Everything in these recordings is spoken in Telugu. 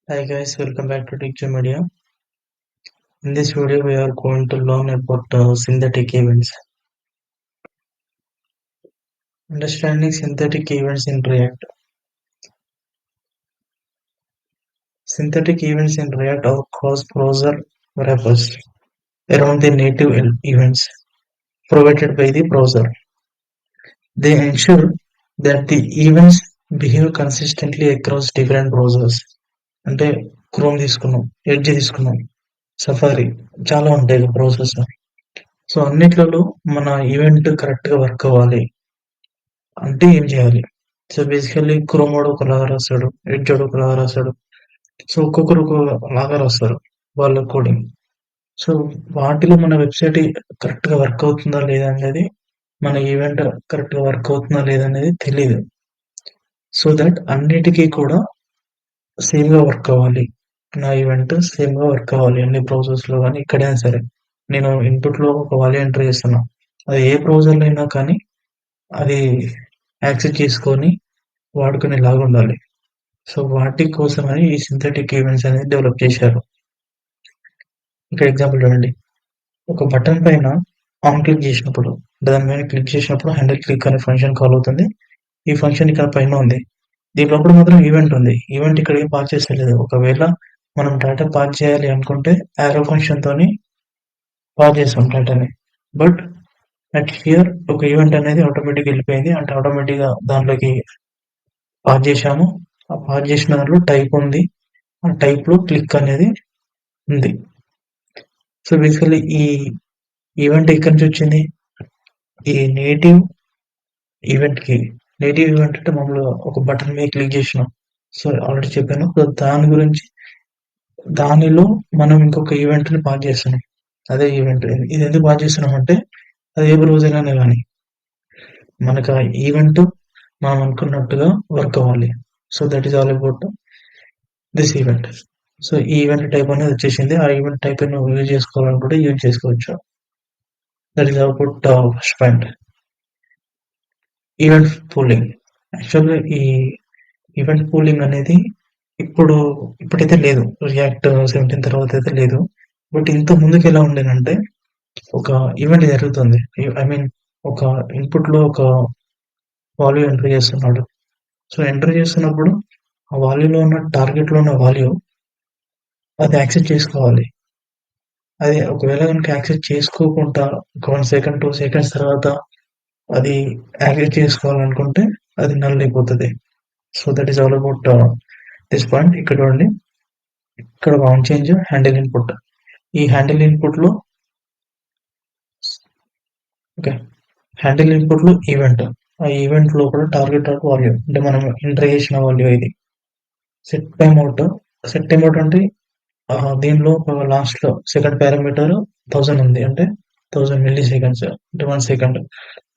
Hi guys, welcome back to Teacher Media. In this video, we are going to learn about synthetic events. Understanding synthetic events in React. Synthetic events in React are cross-browser wrappers around the native events provided by the browser. They ensure that the events behave consistently across different browsers. అంటే క్రోమ్ తీసుకున్నాం, ఎడ్జ్ తీసుకున్నాం, సఫారీ చాలా ఉంటాయి బ్రౌజర్స్. సో అన్నిట్లలో మన ఈవెంట్ కరెక్ట్గా వర్క్ అవ్వాలి అంటే ఏం చేయాలి? సో బేసికల్లీ క్రోమ్ వాడు ఒకలాగా రాస్తాడు, ఎడ్జ్ వాడు ఒకలాగా రాస్తాడు. సో ఒక్కొక్కరు ఒకలాగా రాస్తారు వాళ్ళ కోడింగ్. సో వాటిలో మన వెబ్సైట్ కరెక్ట్గా వర్క్ అవుతుందా లేదా అనేది, మన ఈవెంట్ కరెక్ట్గా వర్క్ అవుతుందా లేదా అనేది తెలియదు. సో దట్ అన్నిటికీ కూడా సేమ్గా వర్క్ అవ్వాలి. నా ఈవెంట్ సేమ్గా వర్క్ అవ్వాలి అన్ని బ్రౌజర్స్లో కానీ ఎక్కడైనా సరే. నేను ఇన్పుట్లో ఒక వాల్యూ ఎంటర్ చేస్తున్నా, అది ఏ బ్రౌజర్లో అయినా కానీ అది యాక్సెస్ చేసుకొని వాడుకునేలాగా ఉండాలి. సో వాటి కోసమని ఈ సింథటిక్ ఈవెంట్స్ అనేది డెవలప్ చేశారు. ఇక్కడ ఎగ్జాంపుల్ చూడండి, ఒక బటన్ పైన ఆన్ క్లిక్ చేసినప్పుడు, దాని మీద క్లిక్ చేసినప్పుడు హ్యాండిల్ క్లిక్ అనే ఫంక్షన్ కాల్ అవుతుంది. ఈ ఫంక్షన్ ఇక్కడ పైన ఉంది, దీని లోపల మాత్రం ఈవెంట్ ఉంది. ఈవెంట్ ఇక్కడ ఏం పాస్ చేస్తలేదు. ఒకవేళ మనం డేటా పాస్ చేయాలి అనుకుంటే యారో ఫంక్షన్ తోని పాస్ చేస్తాం డేటాని. బట్ అట్ హియర్ ఒక ఈవెంట్ అనేది ఆటోమేటిక్ వెళ్ళిపోయింది, అంటే ఆటోమేటిక్ గా దాంట్లోకి పాస్ చేశాము. ఆ పాస్ చేసిన దాంట్లో టైప్ ఉంది, ఆ టైప్ లో క్లిక్ అనేది ఉంది. సో బేసికలీ ఈ ఈవెంట్ ఎక్కడి నుంచి వచ్చింది? ఈ నేటివ్ ఈవెంట్ కి. నేటివ్ ఈవెంట్ అంటే మామూలుగా ఒక బటన్ మీద క్లిక్ చేసినాం. సో ఆల్రెడీ చెప్పాను. సో దాని గురించి, దానిలో మనం ఇంకొక ఈవెంట్ ని పాస్ చేస్తున్నాం. అదే ఈవెంట్. ఇది ఎందుకు పాస్ చేస్తున్నాం అంటే, అది ఏ బ్రౌజర్ అయినా కానీ మనకు ఆ ఈవెంట్ మనం అనుకున్నట్టుగా వర్క్ అవ్వాలి. So that is all about this event. So ఈ ఈవెంట్ టైప్ అనేది వచ్చేసింది. ఆ ఈవెంట్ టైప్ నువ్వు యూజ్ చేసుకోవాలనుకుంటే యూజ్ చేసుకోవచ్చు. That is about first point. Event pooling. యాక్చువల్గా ఈ ఈవెంట్ పూలింగ్ అనేది ఇప్పుడైతే లేదు, రియాక్ట్ 17 తర్వాత అయితే లేదు. బట్ ఇంత ముందుకు ఎలా ఉండేనంటే, ఒక ఈవెంట్ జరుగుతుంది, ఐ మీన్ ఒక ఇన్పుట్ లో ఒక వాల్యూ ఎంటర్ చేస్తున్నాడు. సో ఎంటర్ చేస్తున్నప్పుడు ఆ వాల్యూలో ఉన్న టార్గెట్ లో ఉన్న వాల్యూ అది యాక్సెప్ట్ చేసుకోవాలి. అది ఒకవేళ కనుక యాక్సెప్ట్ చేసుకోకుండా ఒక 1 సెకండ్ 2 సెకండ్స్ తర్వాత అది యాక్సెప్ట్ చేసుకోవాలనుకుంటే అది నల్ అయిపోతుంది. So that is all about this point. ఇక్కడ చూడండి, ఇక్కడ ఆన్ చేంజ్ హ్యాండిల్ ఇన్పుట్. ఈ హ్యాండిల్ ఇన్పుట్ లో ఓకే, హ్యాండిల్ ఇన్పుట్ లో ఈవెంట్, ఆ ఈవెంట్ లో కూడా టార్గెట్ వాల్యూ అంటే మనం ఎంటర్ చేసిన వాల్యూ ఇది. Set time out. Set time out అంటే దీనిలో లాస్ట్ లో సెకండ్ పారామీటర్ 1000 ఉంది, అంటే 1000 మిల్లీ సెకండ్స్ అంటే 1 సెకండ్.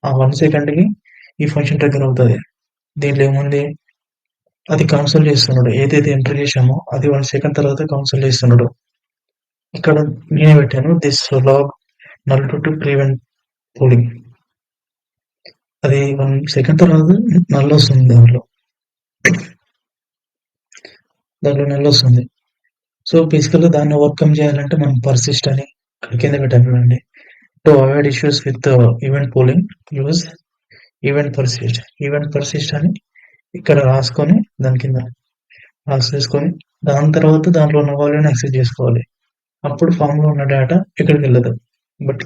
ఆ 1 సెకండ్ కి ఈ ఫంక్షన్ ట్రిగ్గర్ అవుతుంది. దీంట్లో ఏముంది, అది కౌన్సిల్ చేస్తున్నాడు. ఏదైతే ఎంటర్ చేశామో అది 1 సెకండ్ తర్వాత కౌన్సిల్ చేస్తున్నాడు. ఇక్కడ నేనే పెట్టాను this log null to prevent pooling. అది 1 సెకండ్ తర్వాత నల్ వస్తుంది, దాంట్లో నల్ వస్తుంది. సో బేసికల్గా దాన్ని ఓవర్కమ్ చేయాలంటే మనం పర్సిస్ట్ అని కింద పెట్టండి. To avoid issues with event pooling use event persist అని ఇక్కడ రాసుకొని దాని కింద రాసేసుకొని దాని తర్వాత దాంట్లో ఉన్న వాల్యూని యాక్సెస్ చేసుకోవాలి. అప్పుడు ఫామ్ లో ఉన్న డేటా ఎక్కడికి వెళ్ళదు. బట్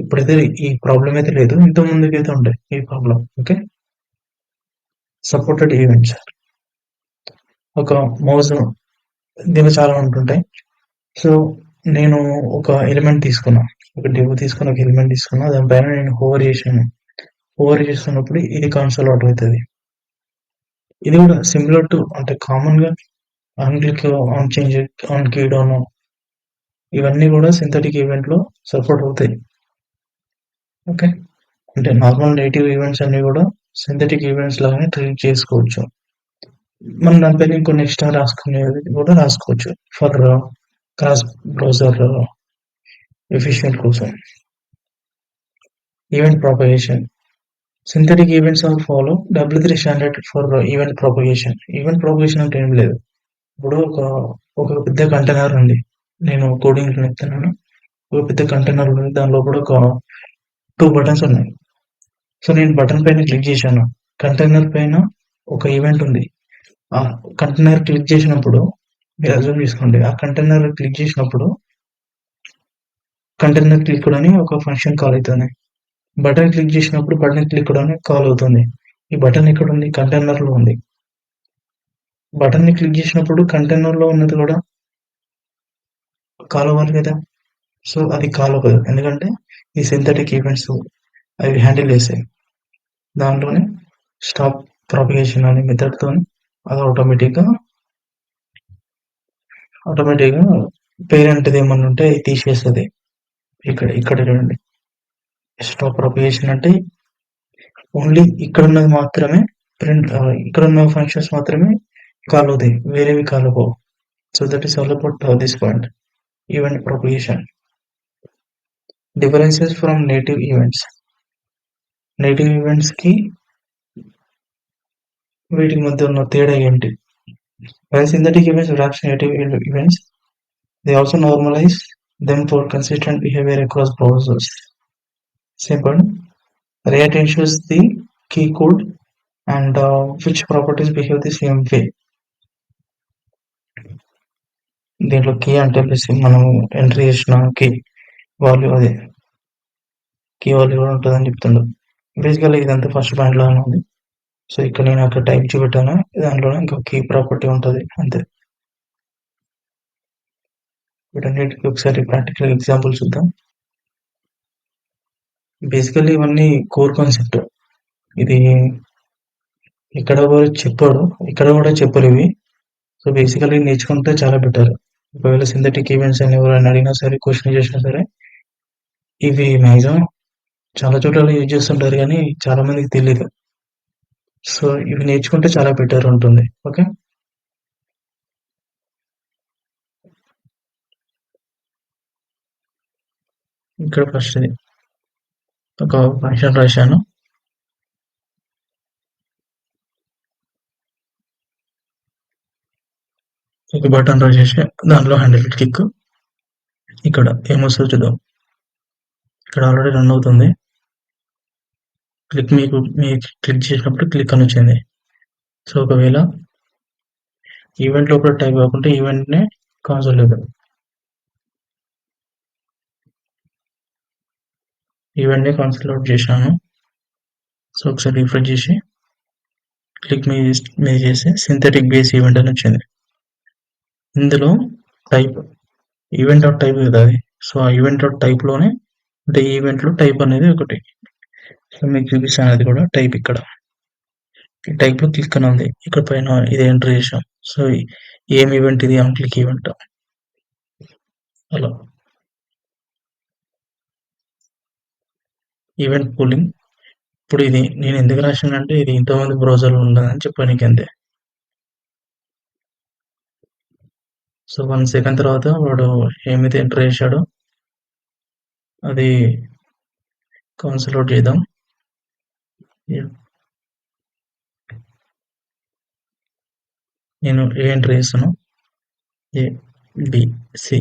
ఇప్పుడైతే ఈ ప్రాబ్లం అయితే లేదు, ఇంత ముందుకైతే ఉండే ఈ ప్రాబ్లం. Okay, supported events. ఒక మౌజ్ దీనిలో చాలా ఉంటుంటాయి. సో నేను ఒక ఎలిమెంట్ తీసుకున్నా, ఒక డివ్ తీసుకున్న ఒక ఎలిమెంట్ తీసుకున్నా, దానిపైన నేను హోవర్ చేసాను. హోవర్ చేస్తున్నప్పుడు ఇది కన్సోల్ అవుట్ అవుతుంది. ఇది కూడా సిమిలర్ టు, అంటే కామన్ గా on click, on change, on key down, ఇవన్నీ కూడా సింథటిక్ ఈవెంట్ లో సపోర్ట్ అవుతాయి. ఓకే, అంటే నార్మల్ నేటివ్ ఈవెంట్స్ అన్ని కూడా సింథటిక్ ఈవెంట్స్ లాగానే ట్రీట్ చేసుకోవచ్చు. మనం దానిపైన ఇంకొన్ని ఎక్స్ట్రా రాసుకునేది కూడా రాసుకోవచ్చు ఫర్ క్రాస్ బ్రౌజర్ ఎఫిషియెంట్ కోసం. Event propagation. Synthetic events are follow W3 standard for event propagation. Event propagation అంటే ఏం లేదు, ఇప్పుడు ఒక పెద్ద కంటైనర్ ఉంది. నేను కోడింగ్ చెప్తున్నాను. ఒక పెద్ద కంటైనర్ ఉంది. దాని లోపల ఒక 2 బటన్స్ ఉన్నాయి. సో, నేను బటన్ పైన క్లిక్ చేశాను. కంటైనర్ పైన ఒక ఈవెంట్ ఉంది. ఆ కంటైనర్ క్లిక్ చేసినప్పుడు మీరు అబ్జర్వ్ చేసుకోండి. ఆ కంటైనర్ క్లిక్ చేసినప్పుడు కంటైనర్ క్లిక్డ్ అని ఒక ఫంక్షన్ కాల్ అయితుంది. బటన్ క్లిక్ చేసినప్పుడు బటన్ క్లిక్డ్ అని కాల్ అవుతుంది. ఈ బటన్ ఎక్కడుంది? కంటైనర్‌లో ఉంది. బటన్‌ని క్లిక్ చేసినప్పుడు కంటైనర్‌లో ఉన్నది కూడా కాల్ అవ్వాలి కదా! సో, అది కాల్ అవ్వదు. ఎందుకంటే ఈ సింథటిక్ ఈవెంట్స్ అవి హ్యాండిల్ చేస్తాయి. దాంట్లోనే స్టాప్ ప్రొపగేషన్ అనే మెథడ్‌తోని అది ఆటోమేటిక్‌గా పేరెంట్‌ది ఏమన్నా ఉంటే అది తీసేస్తది. ఇక్కడ చూడండి. స్టాప్ ప్రొపగేషన్ అంటే ఓన్లీ ఇక్కడున్నది మాత్రమే ఇక్కడున్న ఫంక్షన్స్ మాత్రమే కాల్ అవుతాయి. వేరేవి కాల్ అవ్వవు. So, that is all about this point. Event propagation. Differences from native events. Native ఈవెంట్స్‌కి వీటికి మధ్య ఉన్న తేడా ఏంటి? While synthetic events wraps native events, they also normalize them for consistent behavior across browsers. Simple. React ensures the key code and which properties behave the same way. దీంట్లో కీ అంటే మనం ఎంట్రీ చేసిన కీ వాల్యూ అదే కీ వాల్యూ కూడా ఉంటుందని చెప్తుండ్రు. బేసికల్లీ ఇదంతా ఫస్ట్ పాయింట్ లాగానే ఉంది. సో ఇక్కడ నేను అక్కడ టైప్ చూపెట్టాను, దాంట్లో ఇంకో కీ ప్రాపర్టీ ఉంటుంది అంతే. వీటన్నిటికీ ఒకసారి ప్రాక్టికల్ ఎగ్జాంపుల్ చూద్దాం. బేసికల్లీ ఇవన్నీ కోర్ కాన్సెప్ట్. ఇది ఇక్కడ కూడా చెప్పాడు, ఇక్కడ కూడా చెప్పరు ఇవి. సో బేసికల్లీ నేర్చుకుంటే చాలా బెటర్. ఒకవేళ సింథటిక్ ఈవెంట్స్ అని ఎవరైనా అడిగినా సరే, క్వశ్చన్ చేసినా సరే, ఇవి మ్యాక్సిమం చాలా చోట్ల యూజ్ చేస్తుంటారు కానీ చాలా మందికి తెలియదు. సో ఇవి నేర్చుకుంటే చాలా బెటర్ ఉంటుంది. ఓకే, ఇక్కడ ఫస్ట్ ఒక ఫంక్షన్ రాశాను. ఒక బటన్ రాసేసి దాంట్లో హ్యాండిల్ క్లిక్. ఇక్కడ ఏమొస్తుందో చూద్దాం. ఇక్కడ ఆల్రెడీ రన్ అవుతుంది. క్లిక్ మీకు క్లిక్ చేసినప్పుడు క్లిక్ అని వచ్చింది. సో ఒకవేళ ఈవెంట్ లోపల టైప్ కాకుంటే ఈవెంట్నే కాన్సోల్ లేదు, ఈవెంట్ని కాన్సోల్ అవుట్ చేశాను. సో ఒకసారి రిఫ్రెష్ చేసి క్లిక్ మీద చేసి సింథటిక్ బేస్ ఈవెంట్ అని వచ్చింది. ఇందులో టైప్ ఈవెంట్ డాట్ టైప్ కదా అది. సో ఆ ఈవెంట్ డాట్ టైప్లోనే అంటే ఈవెంట్లో టైప్ అనేది ఒకటి. సో మీకు చూపిస్తాను అది కూడా టైప్. ఇక్కడ ఈ టైప్లో క్లిక్ అని ఉంది. ఇక్కడ పైన ఇది ఎంటర్ చేసాం. సో ఏం ఈవెంట్ ఇది? On click event. అలా ఈవెంట్ పూలింగ్. ఇప్పుడు ఇది నేను ఎందుకు రాశానంటే ఇది ఇంతమంది బ్రౌజర్లు ఉండదని చెప్పడానికి అంతే. సో 1 సెకండ్ తర్వాత వాడు ఏమైతే ఎంటర్ చేశాడో అది కన్సోల్ అవుట్ చేద్దాం. నేను ఏ ఎంటర్ చేస్తాను, ఏబిసి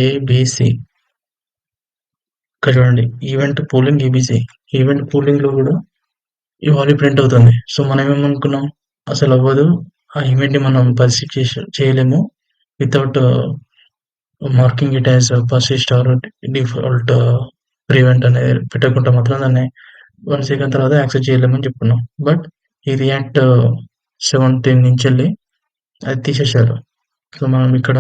ఏబిసి. ఇక్కడ చూడండి event pooling ABC. Event pooling లో కూడా ఈ వాల్యూ ప్రింట్ అవుతుంది. సో మనం ఏమనుకున్నాం, అసలు అవ్వదు, ఆ ఈవెంట్ ని మనం పర్సిస్ట్ చేయలేము without marking it as persist or default prevent అనేది పెట్టకుండా మాత్రం దాన్ని 1 సెకండ్ తర్వాత యాక్సెస్ చేయలేమని చెప్పుకున్నాం. బట్ ఈ రియాక్ట్ 17 నుంచి వెళ్ళి అది తీసేశారు. సో మనం ఇక్కడ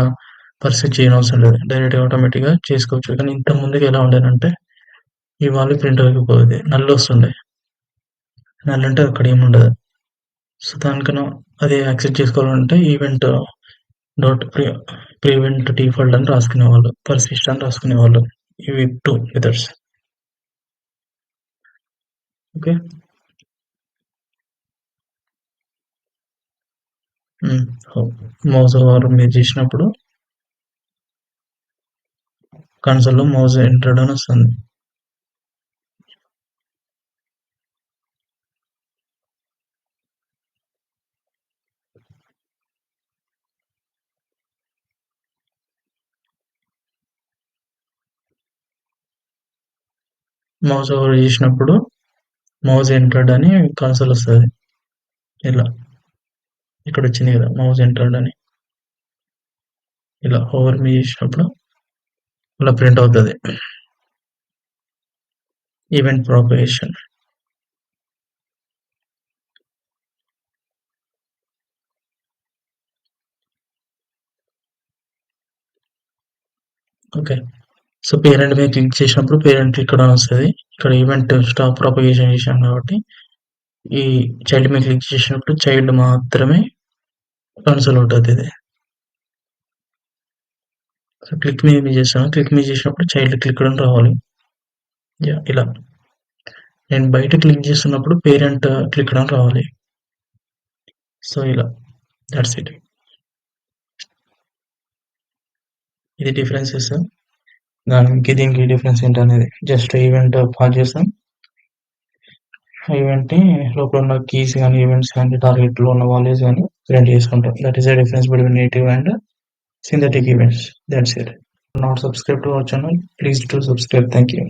పర్సిస్ట్ చేయనవసరం లేదు, డైరెక్ట్గా ఆటోమేటిక్గా చేసుకోవచ్చు. కానీ ఇంత ముందుకు ఎలా ఉండేనంటే ఈ వాల్యూ ప్రింట్ అవ్వకపోయేది, నల్లు వస్తుండే. నల్లు అంటే అక్కడ ఏముండదు. సో దానికన్నా అది యాక్సెప్ట్ చేసుకోవాలంటే ఈవెంట్ డాట్ ప్రివెంట్ డిఫాల్ట్ అని రాసుకునేవాళ్ళు, పర్సిస్ట్ అని రాసుకునేవాళ్ళు. ఇవి 2 మెథడ్స్. ఓకే, మౌస్ ఓవర్ మీరు చేసినప్పుడు కన్సోల్లో మౌస్ ఎంటర్డ్ అని వస్తుంది. మౌస్ ఓవర్ చేసినప్పుడు మౌస్ ఎంటర్డ్ అని కన్సోల్ వస్తుంది. ఇలా ఇక్కడ వచ్చింది కదా మౌస్ ఎంటర్డ్ అని, ఇలా ఓవర్ మీ చేసినప్పుడు ఇలా ప్రింట్ అవుతుంది. Event propagation. Okay, so parent మీద క్లిక్ చేసినప్పుడు పేరెంట్ ఇక్కడ వస్తుంది. ఇక్కడ ఈవెంట్ స్టాప్ ప్రాపగేషన్ చేసాం కాబట్టి ఈ చైల్డ్ మీద క్లిక్ చేసినప్పుడు చైల్డ్ మాత్రమే కన్సోల్ అవుతుంది. ఇది సో క్లిక్ మీద చేస్తాను. క్లిక్ మీద చేసినప్పుడు చైల్డ్ క్లిక్ అని రావాలి. ఇలా నేను బయట క్లిక్ చేస్తున్నప్పుడు పేరెంట్ క్లిక్ అని రావాలి. సో ఇలా దట్స్ ఇట్. ఇది డిఫరెన్సెస్. దీనికి డిఫరెన్స్ ఏంటనేది జస్ట్ ఈవెంట్ పాస్ చేస్తాం. ఈవెంట్ని లోపల ఉన్న కీస్ కానీ ఈవెంట్స్ కానీ టార్గెట్లో ఉన్న వాల్యూస్ కానీ ప్రింట్ చేసుకుంటాం. That is the difference between native and synthetic events. That's it. Not subscribed to our channel, please do subscribe. Thank you.